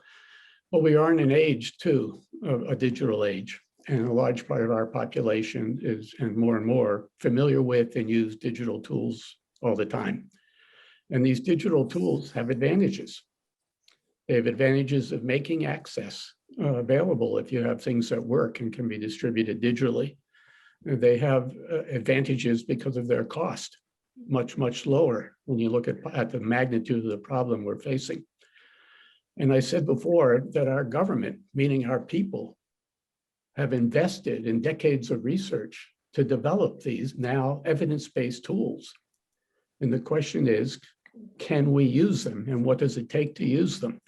But we are in an age, too, of a digital age. And a large part of our population is, and more, familiar with and use digital tools all the time. And these digital tools have advantages. They have advantages of making access available if you have things that work and can be distributed digitally. They have advantages because of their cost, much, much lower when you look at the magnitude of the problem we're facing. And I said before that our government, meaning our people, have invested in decades of research to develop these now evidence-based tools. And the question is, can we use them, and what does it take to use them?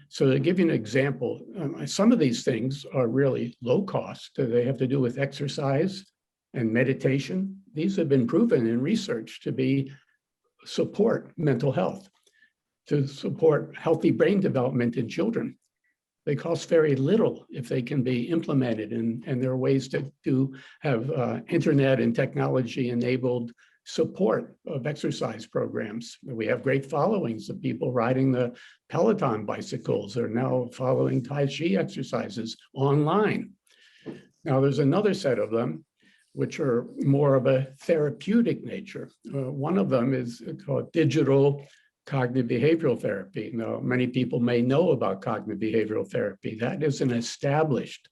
So to give you an example, some of these things are really low cost. They have to do with exercise and meditation. These have been proven in research to support mental health, to support healthy brain development in children. They cost very little if they can be implemented, and there are ways to have internet and technology enabled support of exercise programs. We have great followings of people riding the Peloton bicycles. They're now following Tai Chi exercises online. Now there's another set of them which are more of a therapeutic nature. One of them is called digital cognitive behavioral therapy. Now, many people may know about cognitive behavioral therapy. That is an established,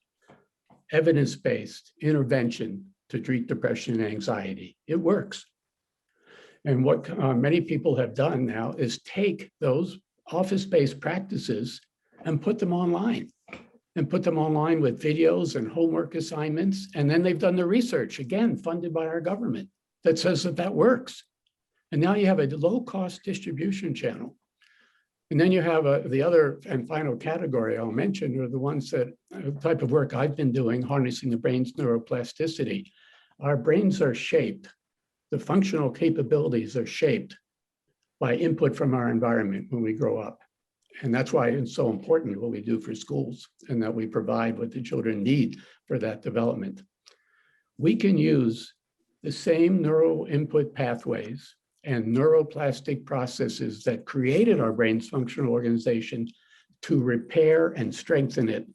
evidence-based intervention to treat depression and anxiety. It works. And what many people have done now is take those office-based practices and put them online. With videos and homework assignments. And then they've done the research, again, funded by our government, that says that that works. And now you have a low-cost distribution channel. And then you have the other and final category I'll mention are the ones that type of work I've been doing, harnessing the brain's neuroplasticity. Our brains are shaped. The functional capabilities are shaped by input from our environment when we grow up. And that's why it's so important what we do for schools and that we provide what the children need for that development. We can use the same neural input pathways and neuroplastic processes that created our brain's functional organization to repair and strengthen it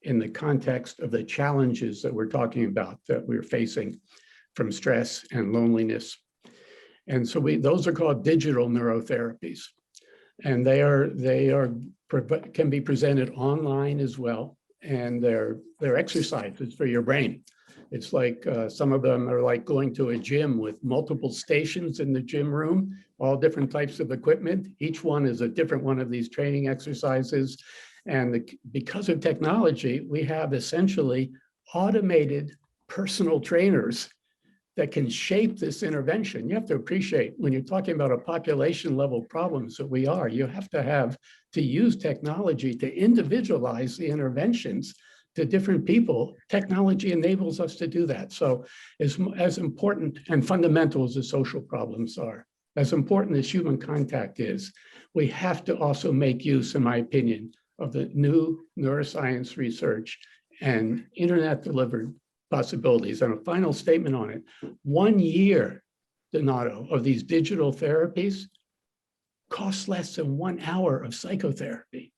in the context of the challenges that we're talking about that we're facing from stress and loneliness. And so those are called digital neurotherapies. And they can be presented online as well. And they're exercises for your brain. It's like some of them are like going to a gym with multiple stations in the gym room, all different types of equipment. Each one is a different one of these training exercises. And because of technology, we have essentially automated personal trainers that can shape this intervention. You have to appreciate when you're talking about a population level problems that we are, you have to use technology to individualize the interventions to different people. Technology enables us to do that. So as important and fundamental as the social problems are, as important as human contact is, we have to also make use, in my opinion, of the new neuroscience research and internet delivered possibilities. And a final statement on it. 1 year, Donato, of these digital therapies costs less than 1 hour of psychotherapy.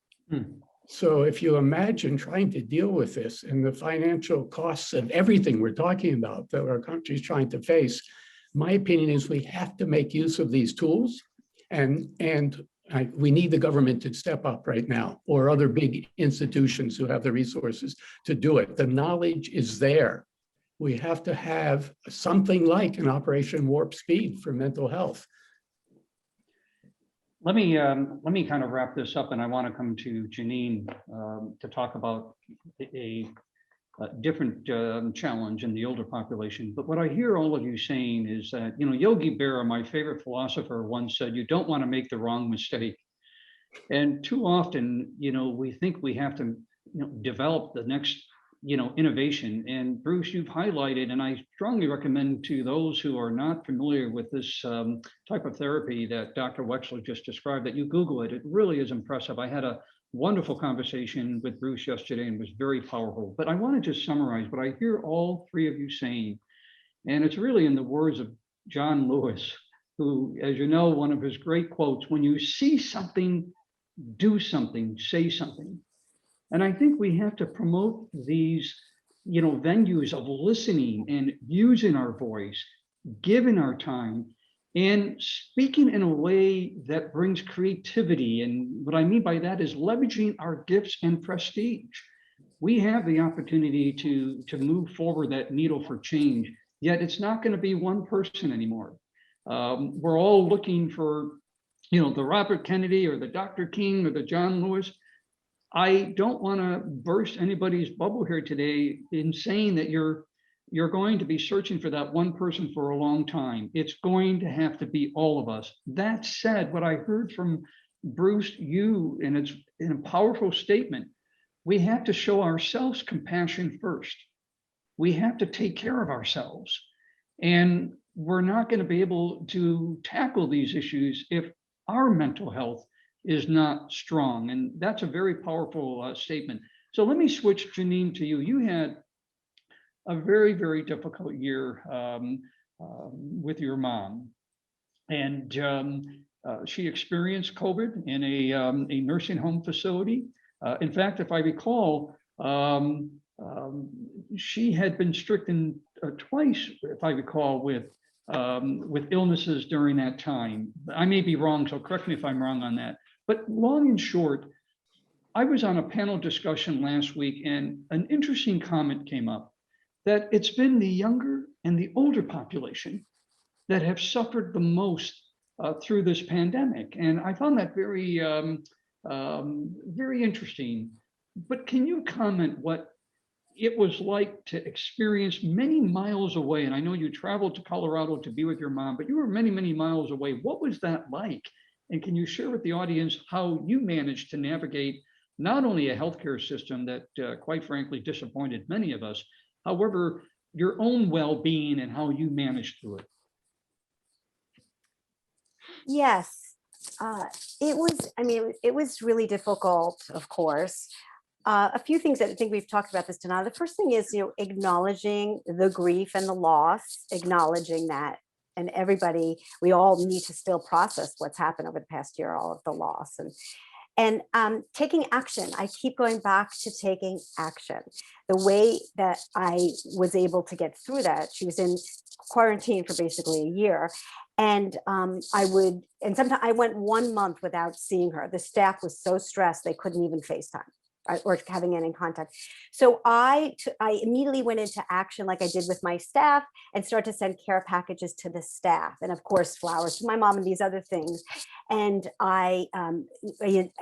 So if you imagine trying to deal with this and the financial costs of everything we're talking about that our country's trying to face, my opinion is we have to make use of these tools, and we need the government to step up right now, or other big institutions who have the resources to do it. The knowledge is there. We have to have something like an Operation Warp Speed for mental health. Let me kind of wrap this up, and I want to come to Janine to talk about a different challenge in the older population. But what I hear all of you saying is that, Yogi Berra, my favorite philosopher, once said, you don't want to make the wrong mistake. And too often, we think we have to develop the next innovation. And Bruce, you've highlighted, and I strongly recommend to those who are not familiar with this type of therapy that Dr. Wexler just described, that you Google it. It really is impressive. I had a wonderful conversation with Bruce yesterday and was very powerful. But I want to just summarize what I hear all three of you saying. And it's really in the words of John Lewis, who, as you know, one of his great quotes, when you see something, do something, say something. And I think we have to promote these, venues of listening and using our voice, giving our time, and speaking in a way that brings creativity. And what I mean by that is leveraging our gifts and prestige. We have the opportunity to move forward that needle for change, yet it's not going to be one person anymore. We're all looking for, the Robert Kennedy or the Dr. King or the John Lewis. I don't want to burst anybody's bubble here today in saying that you're going to be searching for that one person for a long time. It's going to have to be all of us. That said, what I heard from Bruce, and it's in a powerful statement, we have to show ourselves compassion first. We have to take care of ourselves. And we're not going to be able to tackle these issues if our mental health is not strong. And that's a very powerful statement. So let me switch, Janine, to you. You had a very, very difficult year with your mom. And she experienced COVID in a nursing home facility. In fact, if I recall, she had been stricken twice, if I recall, with illnesses during that time. I may be wrong, so correct me if I'm wrong on that. But long and short, I was on a panel discussion last week, and an interesting comment came up that it's been the younger and the older population that have suffered the most through this pandemic. And I found that very, very interesting. But can you comment what it was like to experience many miles away? And I know you traveled to Colorado to be with your mom, but you were many, many miles away. What was that like? And can you share with the audience how you managed to navigate not only a healthcare system that, quite frankly, disappointed many of us, however, your own well-being and how you managed through it? Yes, it was, I mean, it was really difficult, of course. A few things that I think we've talked about this tonight. The first thing is, acknowledging the grief and the loss, acknowledging that, and everybody, we all need to still process what's happened over the past year, all of the loss, and taking action. I keep going back to taking action. The way that I was able to get through that, she was in quarantine for basically a year. And sometimes I went 1 month without seeing her. The staff was so stressed, they couldn't even FaceTime or having any contact. So I immediately went into action like I did with my staff and started to send care packages to the staff. And of course, flowers to my mom and these other things. And I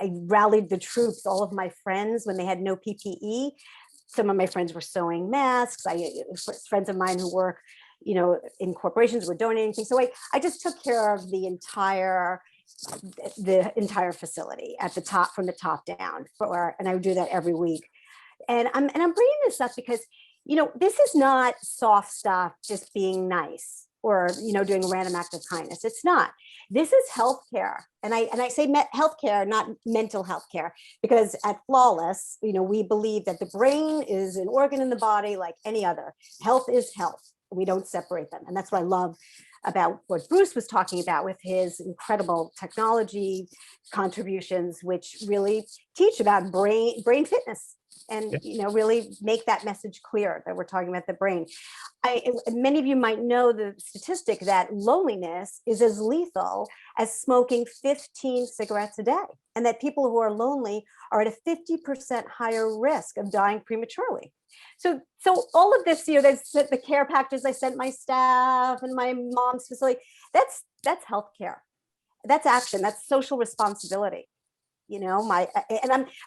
rallied the troops, all of my friends, when they had no PPE. Some of my friends were sewing masks. Friends of mine who work, in corporations were donating things. So I just took care of the entire facility at the top, from the top down, and I would do that every week. And I'm bringing this up because, this is not soft stuff, just being nice or, doing a random act of kindness. It's not. This is healthcare. And I say healthcare, not mental health care, because at Flawless, we believe that the brain is an organ in the body like any other. Health is health. We don't separate them. And that's what I love about what Bruce was talking about with his incredible technology contributions, which really teach about brain fitness and, really make that message clear that we're talking about the brain. Many of you might know the statistic that loneliness is as lethal as smoking 15 cigarettes a day, and that people who are lonely are at a 50% higher risk of dying prematurely. So all of this, the care packages I sent my staff and my mom's facility, that's healthcare. That's action. That's social responsibility. I'm not,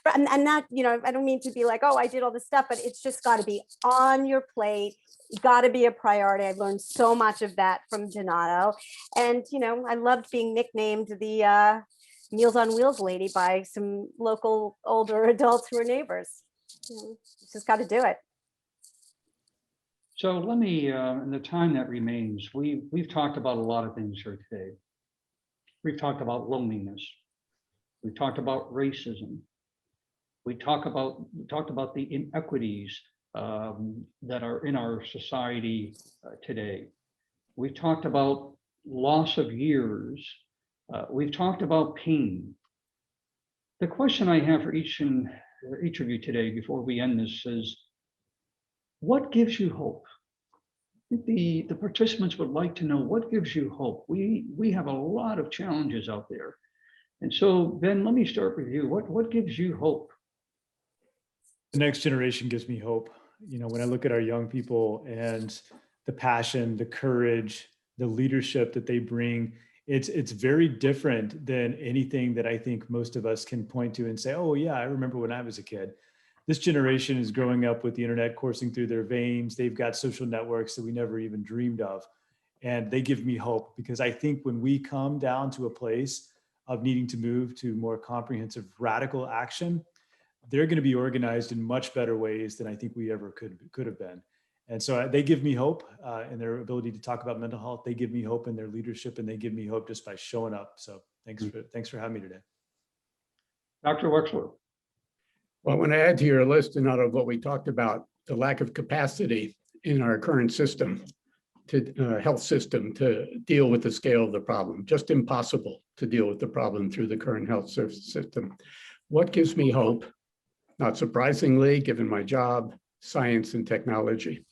I don't mean to be like, oh, I did all this stuff, but it's just got to be on your plate. You got to be a priority. I've learned so much of that from Donato. And, I loved being nicknamed the Meals on Wheels lady by some local older adults who are neighbors. Just got to do it. So let me, in the time that remains, we've talked about a lot of things here today. We've talked about loneliness. We talked about racism. We talked about the inequities that are in our society today. We've talked about loss of years. We've talked about pain. The question I have for each of you today before we end this is, what gives you hope? The participants would like to know, what gives you hope? We have a lot of challenges out there. And so, Ben, let me start with you. What gives you hope? The next generation gives me hope. When I look at our young people and the passion, the courage, the leadership that they bring, it's very different than anything that I think most of us can point to and say, oh yeah, I remember when I was a kid. This generation is growing up with the internet coursing through their veins. They've got social networks that we never even dreamed of. And they give me hope, because I think when we come down to a place of needing to move to more comprehensive, radical action, they're going to be organized in much better ways than I think we ever could have been. And so they give me hope in their ability to talk about mental health. They give me hope in their leadership, and they give me hope just by showing up. So thanks for having me today. Dr. Wexler. Well, I want to add to your list, and out of what we talked about, the lack of capacity in our current system, to health system, to deal with the scale of the problem. Just impossible to deal with the problem through the current health system. What gives me hope? Not surprisingly, given my job, science and technology.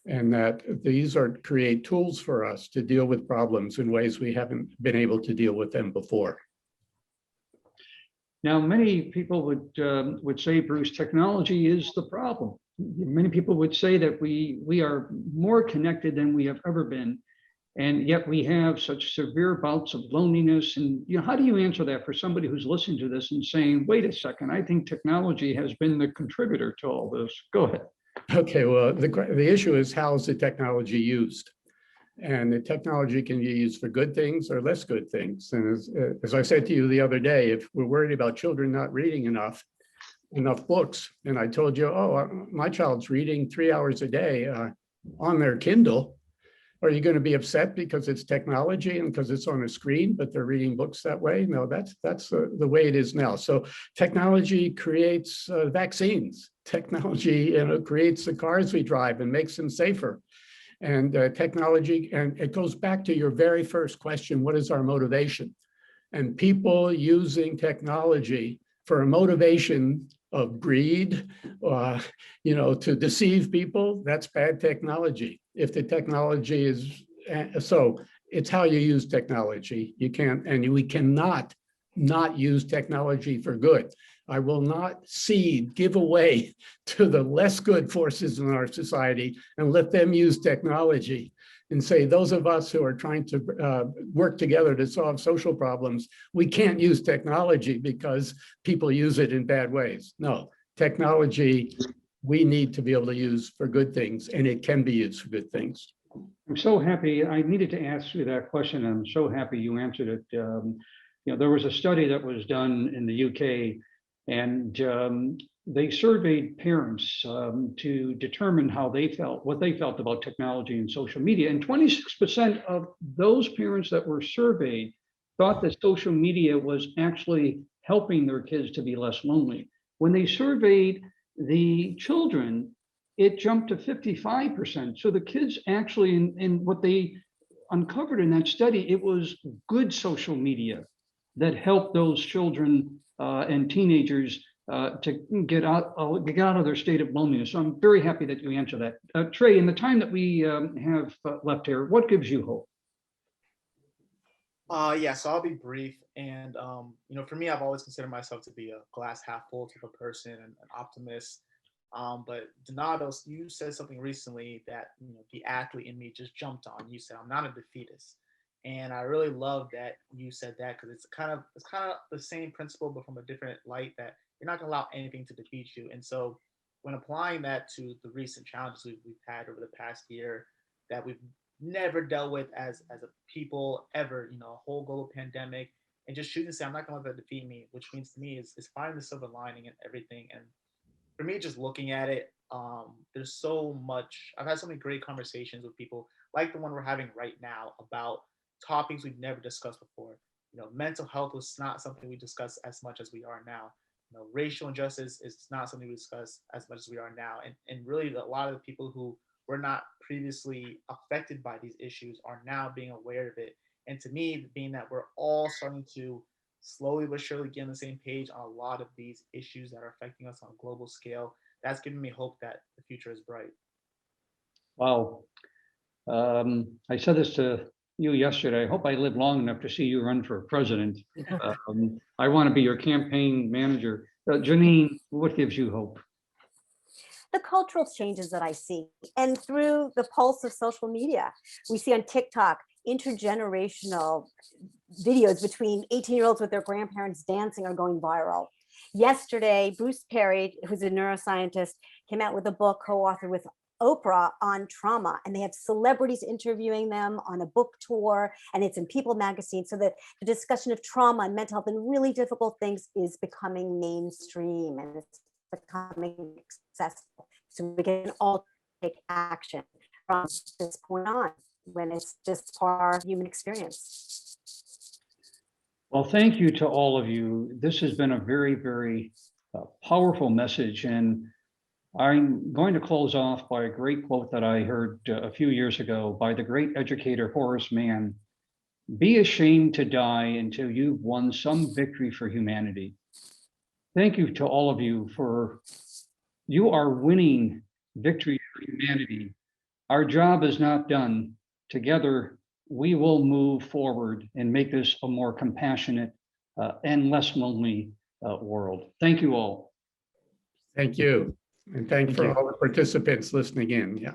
And that these are create tools for us to deal with problems in ways we haven't been able to deal with them before. Now, many people would say, Bruce, technology is the problem. Many people would say that we are more connected than we have ever been, and yet we have such severe bouts of loneliness. And how do you answer that for somebody who's listening to this and saying, wait a second, I think technology has been the contributor to all this? Go ahead. Okay, well, the issue is, how is the technology used? And the technology can be used for good things or less good things. And as I said to you the other day, if we're worried about children not reading enough books, and I told you, oh, my child's reading 3 hours a day on their Kindle, are you going to be upset because it's technology and because it's on a screen, but they're reading books that way? No, that's the way it is now. So technology creates vaccines. Technology creates the cars we drive and makes them safer. And technology, and it goes back to your very first question, what is our motivation? And people using technology for a motivation of greed, to deceive people, that's bad technology. If the technology is, so it's how you use technology. You can't, and we cannot not use technology for good. I will not give away to the less good forces in our society and let them use technology and say, those of us who are trying to work together to solve social problems, we can't use technology because people use it in bad ways. No, technology, we need to be able to use for good things, and it can be used for good things. I'm so happy. I needed to ask you that question. I'm so happy you answered it. There was a study that was done in the UK, and they surveyed parents to determine how they felt, what they felt about technology and social media. And 26% of those parents that were surveyed thought that social media was actually helping their kids to be less lonely. When they surveyed the children, it jumped to 55%. So the kids actually, in what they uncovered in that study, it was good social media that helped those children and teenagers to get out of their state of loneliness. So I'm very happy that you answered that. Trey, in the time that we have left here, what gives you hope? So I'll be brief. And, for me, I've always considered myself to be a glass half full type of person and an optimist. But Donato, you said something recently that, the athlete in me just jumped on. You said, I'm not a defeatist. And I really love that you said that, because it's kind of the same principle, but from a different light, that you're not going to allow anything to defeat you. And so when applying that to the recent challenges we've had over the past year that we've never dealt with as a people ever, a whole global pandemic, and just choosing to say, I'm not going to let that defeat me, which means to me is finding the silver lining in everything. And for me, just looking at it, there's so much, I've had so many great conversations with people like the one we're having right now about topics we've never discussed before. Mental health was not something we discussed as much as we are now. Racial injustice is not something we discuss as much as we are now. And really, a lot of the people who were not previously affected by these issues are now being aware of it. And to me, being that we're all starting to slowly but surely get on the same page on a lot of these issues that are affecting us on a global scale, that's giving me hope that the future is bright. Wow. I said this to you yesterday. I hope I live long enough to see you run for president. I want to be your campaign manager. Janine, what gives you hope? The cultural changes that I see, and through the pulse of social media. We see on TikTok intergenerational videos between 18-year-olds with their grandparents dancing are going viral. Yesterday, Bruce Perry, who's a neuroscientist, came out with a book co-authored with Oprah on trauma, and they have celebrities interviewing them on a book tour, and it's in People magazine. So that the discussion of trauma and mental health and really difficult things is becoming mainstream, and it's becoming accessible. So we can all take action from this point on, when it's just part of our human experience. Well, thank you to all of you. This has been a very, very powerful message. And I'm going to close off by a great quote that I heard a few years ago by the great educator Horace Mann. Be ashamed to die until you've won some victory for humanity. Thank you to all of you for, you are winning victory for humanity. Our job is not done. Together, we will move forward and make this a more compassionate and less lonely world. Thank you all. Thank you. And thank Thank for you. all the participants listening in. Yeah.